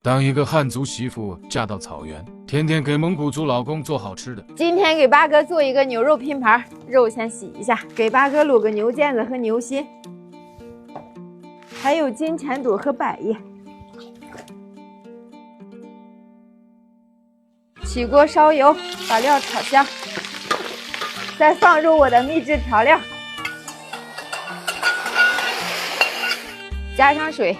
当一个汉族媳妇嫁到草原，天天给蒙古族老公做好吃的。今天给八哥做一个牛肉拼盘，肉先洗一下，给八哥卤个牛腱子和牛心，还有金钱肚和百叶。起锅烧油，把料炒香，再放入我的秘制调料，加上水。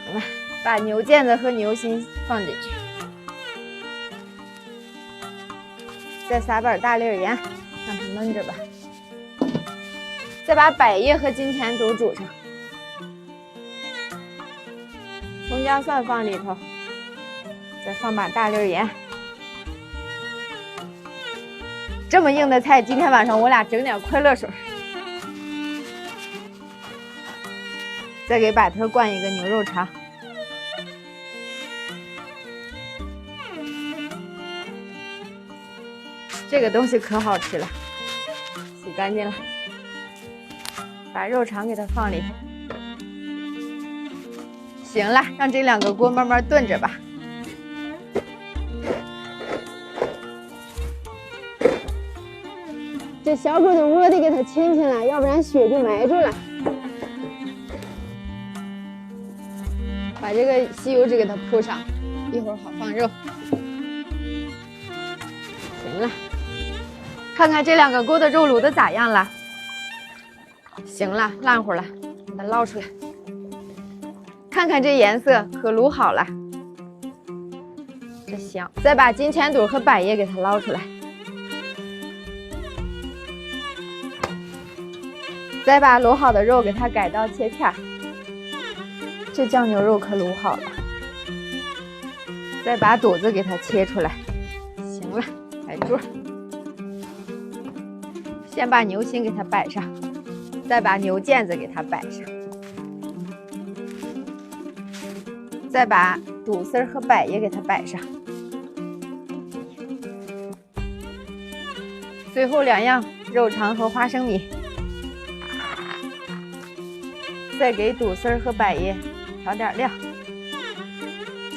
行了，把牛腱子和牛心放进去，再撒点大粒盐，让它焖着吧。再把百叶和金钱肚煮上，葱姜蒜放里头，再放把大粒盐。这么硬的菜，今天晚上我俩整点快乐水。再给把特灌一个牛肉肠。这个东西可好吃了，洗干净了，把肉肠给它放里。行了，让这两个锅慢慢炖着吧。这小狗的窝得给它清清了，要不然血就埋住了。把这个吸油纸给它铺上，一会儿好放肉。行了，看看这两个锅的肉卤的咋样了？行了，烂乎了，把它捞出来。看看这颜色，可卤好了，这香。再把金钱肚和百叶给它捞出来，再把卤好的肉给它改刀切片。这酱牛肉可卤好了，再把肚子给它切出来。行了，摆桌。先把牛心给它摆上，再把牛腱子给它摆上，再把肚丝和百叶给它摆上，最后两样肉肠和花生米，再给肚丝和百叶调点料。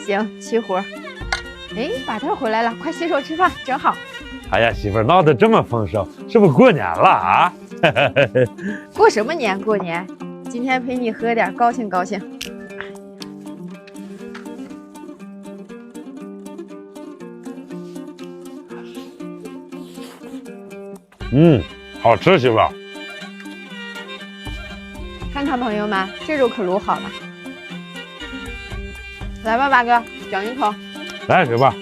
行，齐活。哎，把特回来了，快洗手吃饭，正好。哎呀，媳妇儿闹得这么丰收，是不是过年了啊？过什么年？过年，今天陪你喝点，高兴高兴。好吃，媳妇儿。看看朋友们，这肉可卤好了。来吧，八哥，咬一口。来，媳妇儿。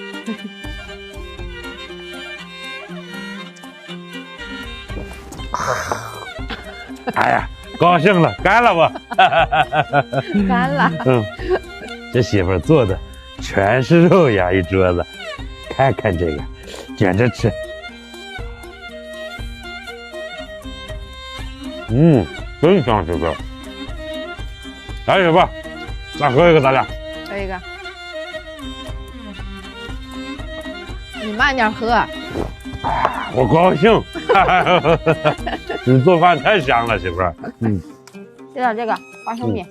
哎呀，高兴了，干了吧？干了。这媳妇儿做的全是肉呀，一桌子。看看这个，卷着吃。真香，媳妇儿。来，媳妇儿，再喝一个，咱俩。喝一个。你慢点喝。我高兴。你做饭太香了，媳妇儿。接点这个花生米。